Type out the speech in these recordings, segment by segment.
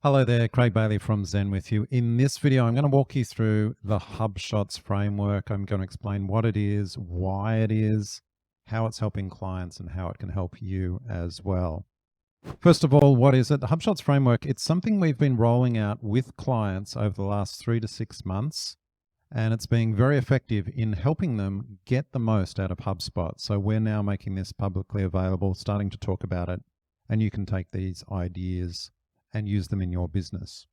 Hello there, Craig Bailey from Zen with you. In this video, I'm going to walk you through the HubShots framework. I'm going to explain what it is, why it is, how it's helping clients, and how it can help you as well. First of all, what is it? The HubShots framework, it's something we've been rolling out with clients over the last 3 to 6 months, and it's being very effective in helping them get the most out of HubSpot. So we're now making this publicly available, starting to talk about it, and you can take these ideas and use them in your business.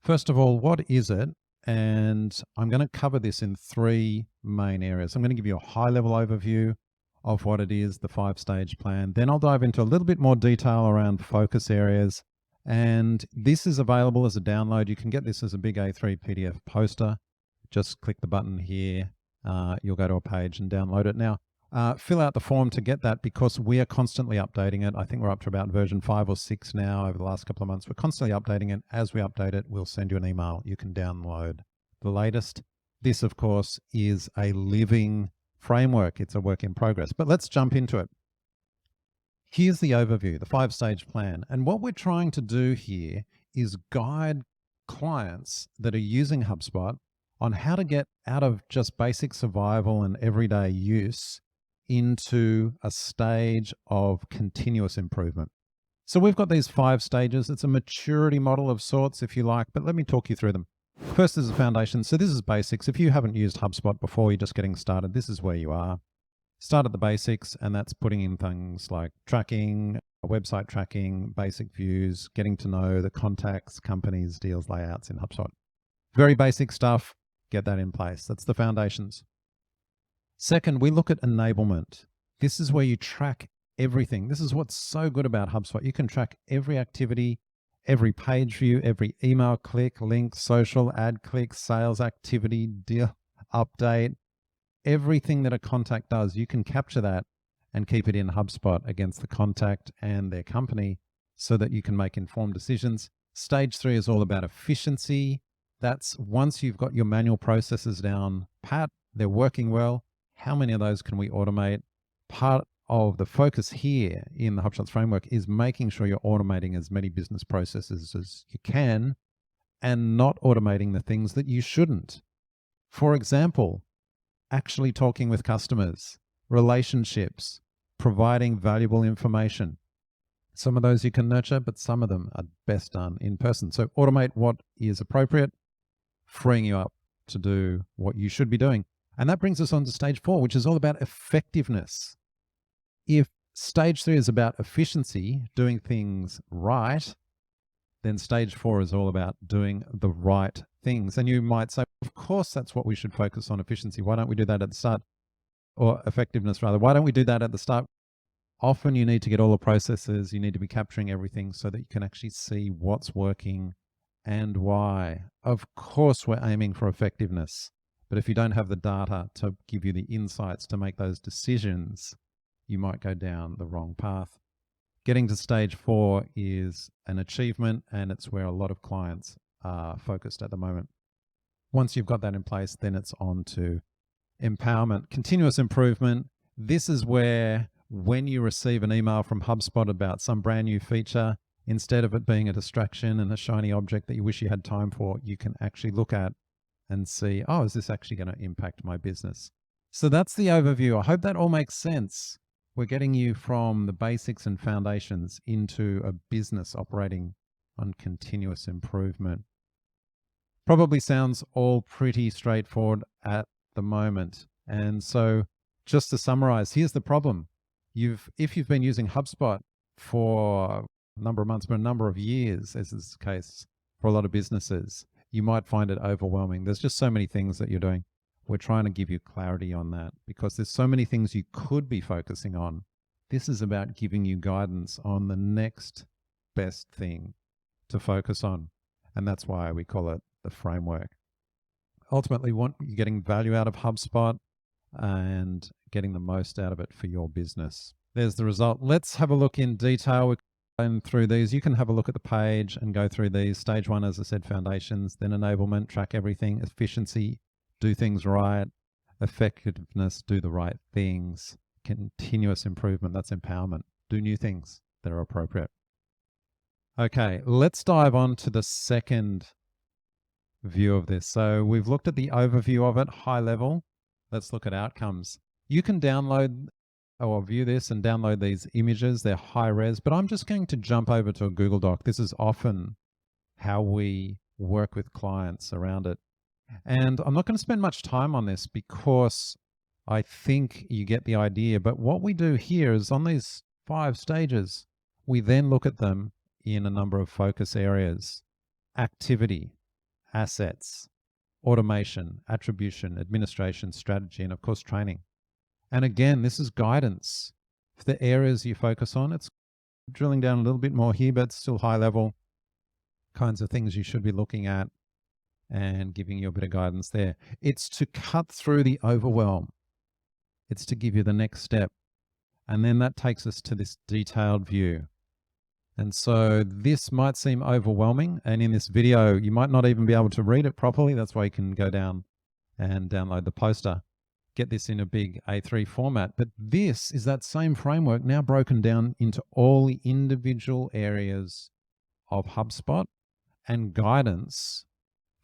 First of all, what is it? And I'm going to cover this in 3 main areas. I'm going to give you a high-level overview of what it is, the 5-stage plan. Then I'll dive into a little bit more detail around focus areas. And this is available as a download. You can get this as a big A3 PDF poster. Just click the button here. You'll go to a page and download it. Now, fill out the form to get that because we are constantly updating it. I think we're up to about version 5 or 6 now over the last couple of months. We're constantly updating it. As we update it, we'll send you an email. You can download the latest. This, of course, is a living framework. It's a work in progress, but let's jump into it. Here's the overview, the 5-stage plan. And what we're trying to do here is guide clients that are using HubSpot on how to get out of just basic survival and everyday use into a stage of continuous improvement. So we've got these 5 stages. It's a maturity model of sorts, if you like, but let me talk you through them. First is the foundation. So this is basics. If you haven't used HubSpot before, you're just getting started, this is where you are. Start at the basics, and that's putting in things like tracking, website tracking, basic views, getting to know the contacts, companies, deals, layouts in HubSpot. Very basic stuff. Get that in place. That's the foundations. Second, we look at enablement. This is where you track everything. This is what's so good about HubSpot. You can track every activity, every page view, every email click, link, social, ad click, sales activity, deal update, everything that a contact does. You can capture that and keep it in HubSpot against the contact and their company so that you can make informed decisions. Stage 3 is all about efficiency. That's once you've got your manual processes down pat, they're working well, how many of those can we automate? Part of the focus here in the HubShots framework is making sure you're automating as many business processes as you can and not automating the things that you shouldn't. For example, actually talking with customers, relationships, providing valuable information. Some of those you can nurture, but some of them are best done in person. So automate what is appropriate, freeing you up to do what you should be doing. And that brings us on to stage 4, which is all about effectiveness. If stage 3 is about efficiency, doing things right, then stage 4 is all about doing the right things. And you might say, of course, that's what we should focus on, efficiency. Why don't we do that at the start? Or effectiveness, rather. Why don't we do that at the start? Often you need to get all the processes. You need to be capturing everything so that you can actually see what's working and why. Of course, we're aiming for effectiveness. But if you don't have the data to give you the insights to make those decisions, you might go down the wrong path. Getting to stage 4 is an achievement, and it's where a lot of clients are focused at the moment. Once you've got that in place, then it's on to empowerment, continuous improvement. This is where when you receive an email from HubSpot about some brand new feature, instead of it being a distraction and a shiny object that you wish you had time for, you can actually look at and see, oh, is this actually going to impact my business? So that's the overview. I hope that all makes sense. We're getting you from the basics and foundations into a business operating on continuous improvement. Probably sounds all pretty straightforward at the moment. And so just to summarize, here's the problem. If you've been using HubSpot for a number of months, but a number of years, as is the case for a lot of businesses, you might find it overwhelming. There's just so many things that you're doing. We're trying to give you clarity on that because there's so many things you could be focusing on. This is about giving you guidance on the next best thing to focus on. And that's why we call it the framework. Ultimately, you're getting value out of HubSpot and getting the most out of it for your business. There's the result. Let's have a look in detail. We're going through these. You can have a look at the page and go through these. Stage 1, as I said, foundations, then enablement, track everything, efficiency, do things right, effectiveness, do the right things, continuous improvement, that's empowerment, do new things that are appropriate. Okay, let's dive on to the second view of this. So we've looked at the overview of it, high level. Let's look at outcomes. You can download or view this and download these images. They're high res, but I'm just going to jump over to a Google Doc. This is often how we work with clients around it. And I'm not going to spend much time on this because I think you get the idea. But what we do here is on these 5 stages, we then look at them in a number of focus areas: activity, assets, automation, attribution, administration, strategy, and of course, training. And again, this is guidance for the areas you focus on. It's drilling down a little bit more here, but still high level kinds of things you should be looking at and giving you a bit of guidance there. It's to cut through the overwhelm. It's to give you the next step. And then that takes us to this detailed view. And so this might seem overwhelming. And in this video, you might not even be able to read it properly. That's why you can go down and download the poster, get this in a big A3 format. But this is that same framework now broken down into all the individual areas of HubSpot and guidance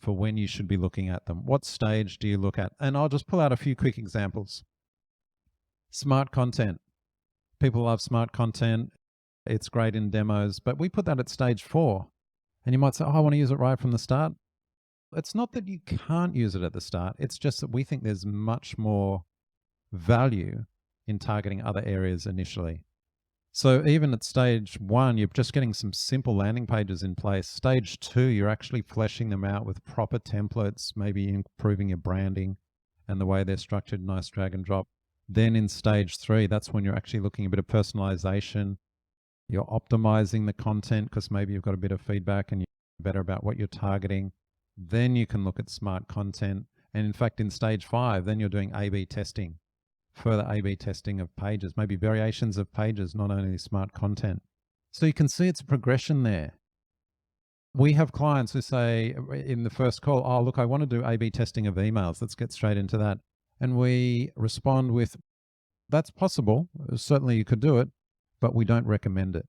for when you should be looking at them. What stage do you look at? And I'll just pull out a few quick examples. Smart content. People love smart content. It's great in demos, but we put that at stage 4. And you might say, oh, I want to use it right from the start. It's not that you can't use it at the start. It's just that we think there's much more value in targeting other areas initially. So even at stage 1, you're just getting some simple landing pages in place. Stage 2, you're actually fleshing them out with proper templates, maybe improving your branding and the way they're structured, nice drag and drop. Then in stage 3, that's when you're actually looking at a bit of personalization. You're optimizing the content because maybe you've got a bit of feedback and you're better about what you're targeting. Then you can look at smart content. And in fact, in stage 5, then you're doing A/B testing, further A/B testing of pages, maybe variations of pages, not only smart content. So you can see it's a progression there. We have clients who say in the first call, oh, look, I want to do A/B testing of emails. Let's get straight into that. And we respond with, that's possible. Certainly you could do it, but we don't recommend it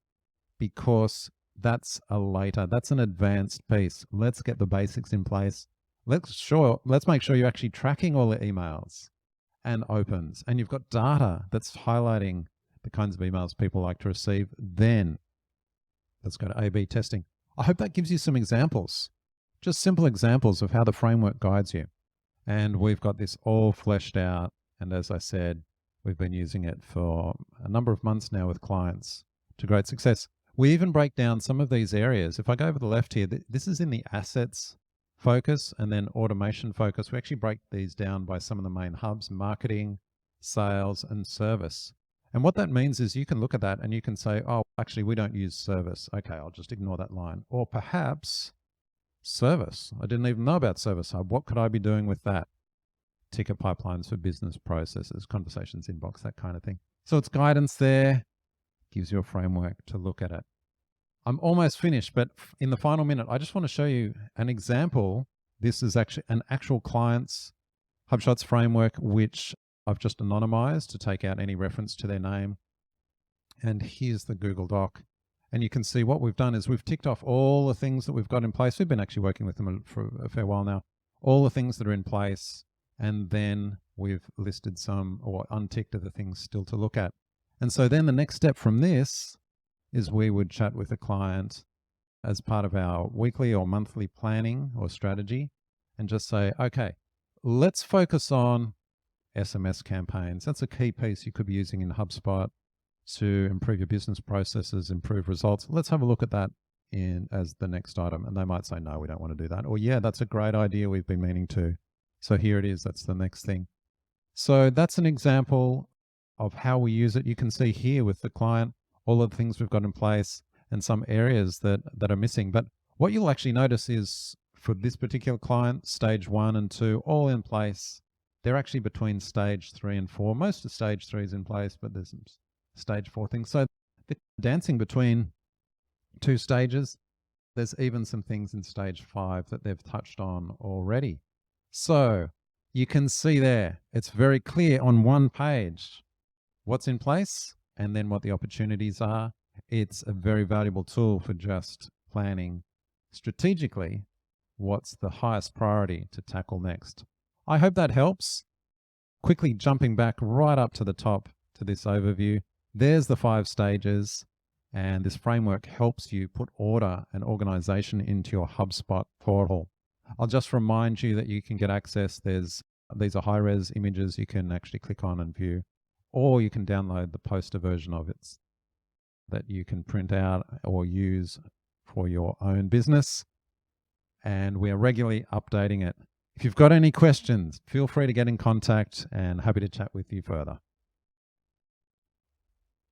because that's that's an advanced piece. Let's get the basics in place. Let's make sure you're actually tracking all the emails and opens, and you've got data that's highlighting the kinds of emails people like to receive. Then let's go to A/B testing. I hope that gives you some examples, just simple examples of how the framework guides you. And we've got this all fleshed out. And as I said, we've been using it for a number of months now with clients to great success. We even break down some of these areas. If I go over the left here, this is in the assets focus and then automation focus. We actually break these down by some of the main hubs: marketing, sales, and service. And what that means is you can look at that and you can say, oh, actually, we don't use service. Okay, I'll just ignore that line. Or perhaps service. I didn't even know about Service Hub. What could I be doing with that? Ticket pipelines for business processes, conversations inbox, that kind of thing. So it's guidance there, gives you a framework to look at it. I'm almost finished, but in the final minute, I just want to show you an example. This is actually an actual client's HubShots framework, which I've just anonymized to take out any reference to their name. And here's the Google Doc. And you can see what we've done is we've ticked off all the things that we've got in place. We've been actually working with them for a fair while now. All the things that are in place. And then we've listed some or unticked other things still to look at. And so then the next step from this is we would chat with a client as part of our weekly or monthly planning or strategy and just say, okay, let's focus on SMS campaigns. That's a key piece you could be using in HubSpot to improve your business processes, improve results. Let's have a look at that as the next item. And they might say, no, we don't want to do that. Or yeah, that's a great idea. We've been meaning to. So here it is. That's the next thing. So that's an example of how we use it. You can see here with the client, all of the things we've got in place and some areas that are missing. But what you'll actually notice is for this particular client, stage 1 and 2, all in place. They're actually between stage 3 and 4. Most of stage 3 is in place, but there's some stage 4 things. So they're dancing between 2 stages. There's even some things in stage 5 that they've touched on already. So you can see there, it's very clear on one page what's in place and then what the opportunities are. It's a very valuable tool for just planning strategically what's the highest priority to tackle next. I hope that helps. Quickly jumping back right up to the top to this overview, there's the 5 stages, and this framework helps you put order and organization into your HubSpot portal. I'll just remind you that you can get access. These are high-res images you can actually click on and view, or you can download the poster version of it that you can print out or use for your own business. And we are regularly updating it. If you've got any questions, feel free to get in contact and happy to chat with you further.